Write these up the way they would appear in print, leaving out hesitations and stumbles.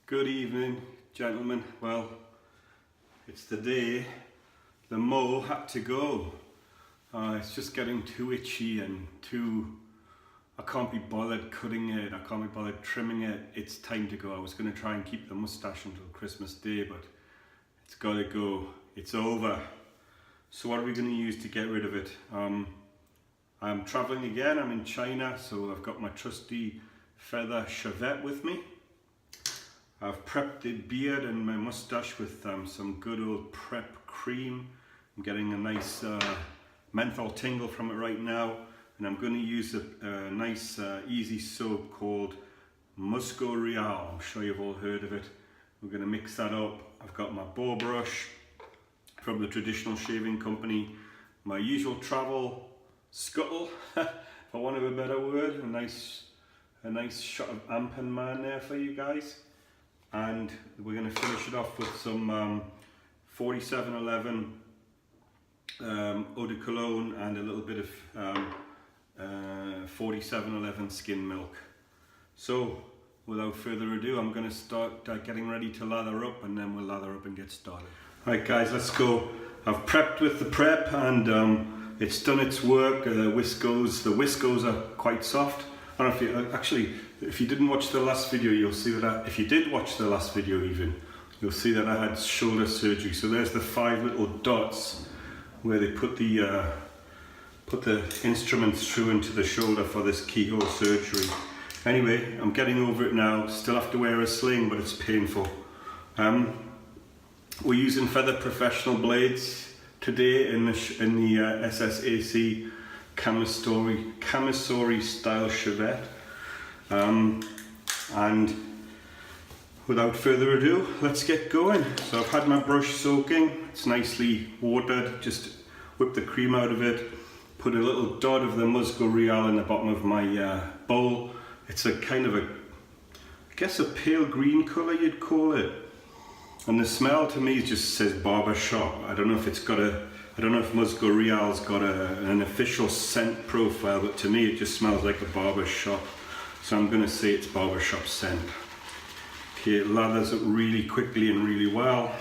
Good evening, gentlemen. Well, it's the day the mow had to go. It's just getting too itchy and I can't be bothered cutting it, I can't be bothered trimming it. It's time to go. I was going to try and keep the mustache until Christmas Day, but it's got to go. It's over. So what are we going to use to get rid of it? I'm traveling again. I'm in China, so I've got my trusty feather Shavette with me. I've prepped the beard and my mustache with some good old prep cream. I'm getting a nice menthol tingle from it right now, and I'm going to use a nice easy soap called Musco Real. I'm sure you've all heard of it. We're going to mix that up. I've got my bow brush from the Traditional Shaving Company, my usual travel scuttle, for want of a better word, a nice shot of Ampen Man there for you guys. And we're going to finish it off with some 4711 eau de cologne and a little bit of 4711 skin milk. So without further ado, I'm going to start getting ready to lather up, and then we'll lather up and get started. Right guys, let's go. I've prepped with the prep, and it's done its work. The whiskos are quite soft. I don't know if you actually, if you didn't watch the last video, you'll see that if you did watch the last video even, you'll see that I had shoulder surgery. So there's the 5 little dots where they put the instruments through into the shoulder for this keyhole surgery. Anyway, I'm getting over it now. Still have to wear a sling, but it's painful. We're using Feather Professional blades today in the SSAC Kamisori style Shavette. And without further ado, let's get going. So I've had my brush soaking, it's nicely watered, just whip the cream out of it, put a little dot of the Musco Real in the bottom of my bowl. It's a kind of I guess a pale green colour you'd call it. And the smell to me just says barber shop. I don't know if Musco Real's got an official scent profile, but to me it just smells like a barber shop. So I'm going to say it's barber shop scent. Okay, it lathers up really quickly and really well.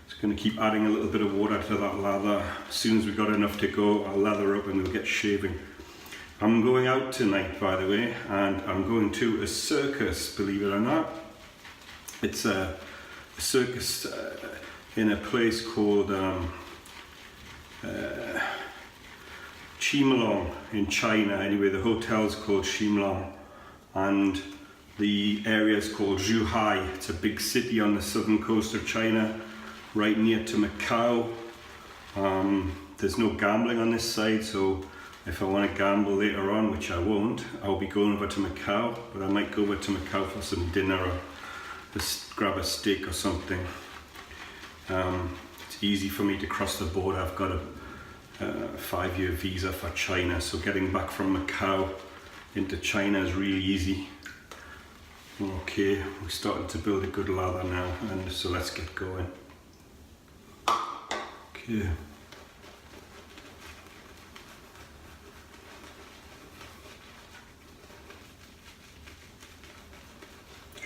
Just going to keep adding a little bit of water to that lather. As soon as we've got enough to go, I'll lather up and we'll get shaving. I'm going out tonight, by the way, and I'm going to a circus, believe it or not. It's a circus in a place called Chimelong in China. Anyway, the hotel's called Chimelong and the area is called Zhuhai. It's a big city on the southern coast of China, right near to Macau. There's no gambling on this side, so if I want to gamble later on, which I won't, I'll be going over to Macau, but I might go over to Macau for some dinner or just grab a steak or something. It's easy for me to cross the border. I've got a 5-year visa for China, so getting back from Macau into China is really easy. Okay, we're starting to build a good lather now, and so let's get going. Okay.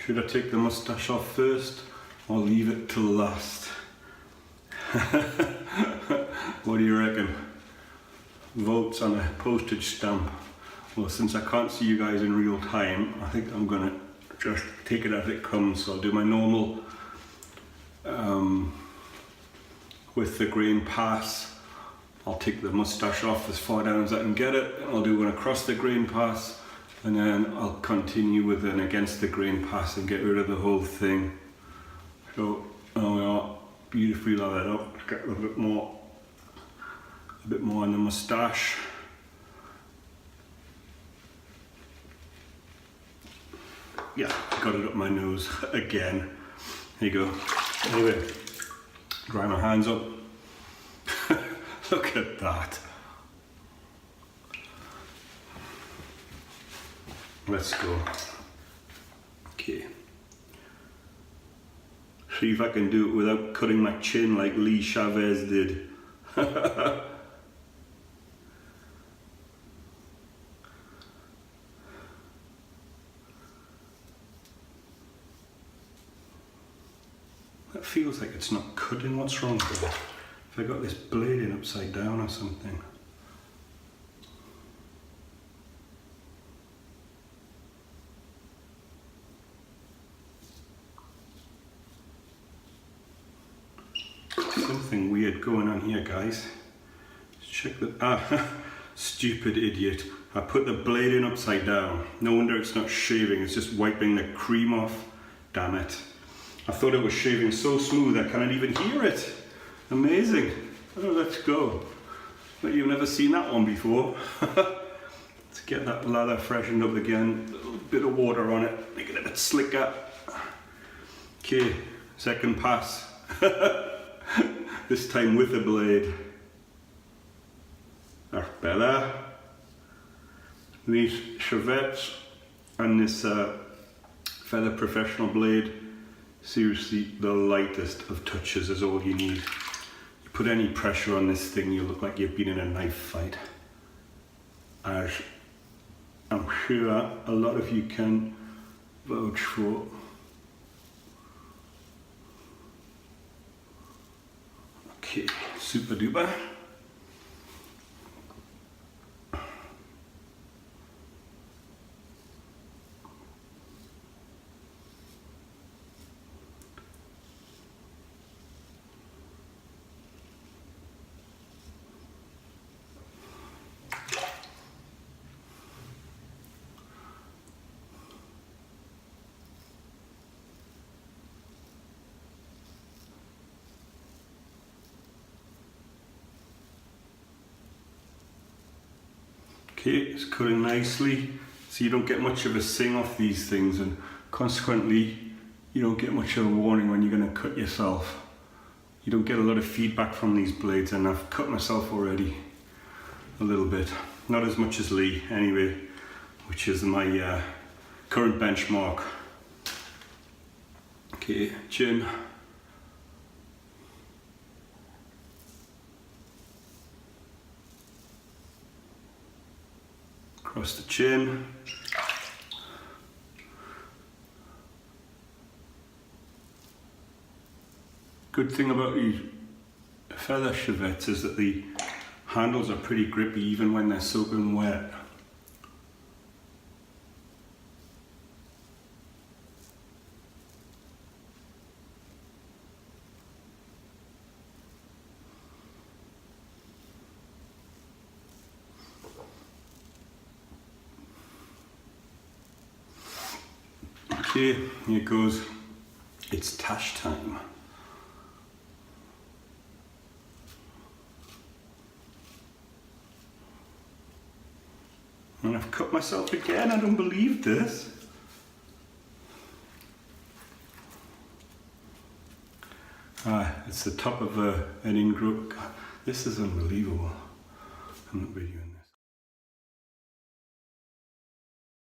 Should I take the mustache off first or leave it till last? What do you reckon? Votes on a postage stamp. Well, since I can't see you guys in real time, I think I'm gonna just take it as it comes. So I'll do my normal with the grain pass. I'll take the mustache off as far down as I can get it, and I'll do one across the grain pass, and then I'll continue with an against the grain pass and get rid of the whole thing. So there we are, beautifully lathered up. Get a bit more on the mustache. Yeah, got it up my nose again. There you go. Anyway, dry my hands up. Look at that. Let's go. Okay. See if I can do it without cutting my chin like Lee Chavez did. It feels like it's not cutting. What's wrong with it? If I got this blade in upside down or something. Something weird going on here, guys. Let's check that. Stupid idiot. I put the blade in upside down. No wonder it's not shaving, it's just wiping the cream off. Damn it. I thought it was shaving so smooth I can't even hear it. Amazing. Oh, let's go. But you've never seen that one before. Let's get that lather freshened up again. A little bit of water on it, make it a bit slicker. Okay, second pass. This time with the blade. That's better. These Shavettes and this Feather Professional blade, seriously the lightest of touches is all you need. You put any pressure on this thing, you look like you've been in a knife fight. As I'm sure a lot of you can vouch for. Okay, super duper. Okay, it's cutting nicely, so you don't get much of a sing off these things, and consequently you don't get much of a warning when you're going to cut yourself. You don't get a lot of feedback from these blades, and I've cut myself already a little bit. Not as much as Lee anyway, which is my current benchmark. Okay, chin. Across the chin. Good thing about these feather Shavettes is that the handles are pretty grippy even when they're soaking wet. Okay, here it goes. It's tash time. And I've cut myself again, I don't believe this. It's the top of an ingrown. God, this is unbelievable. I'm not videoing.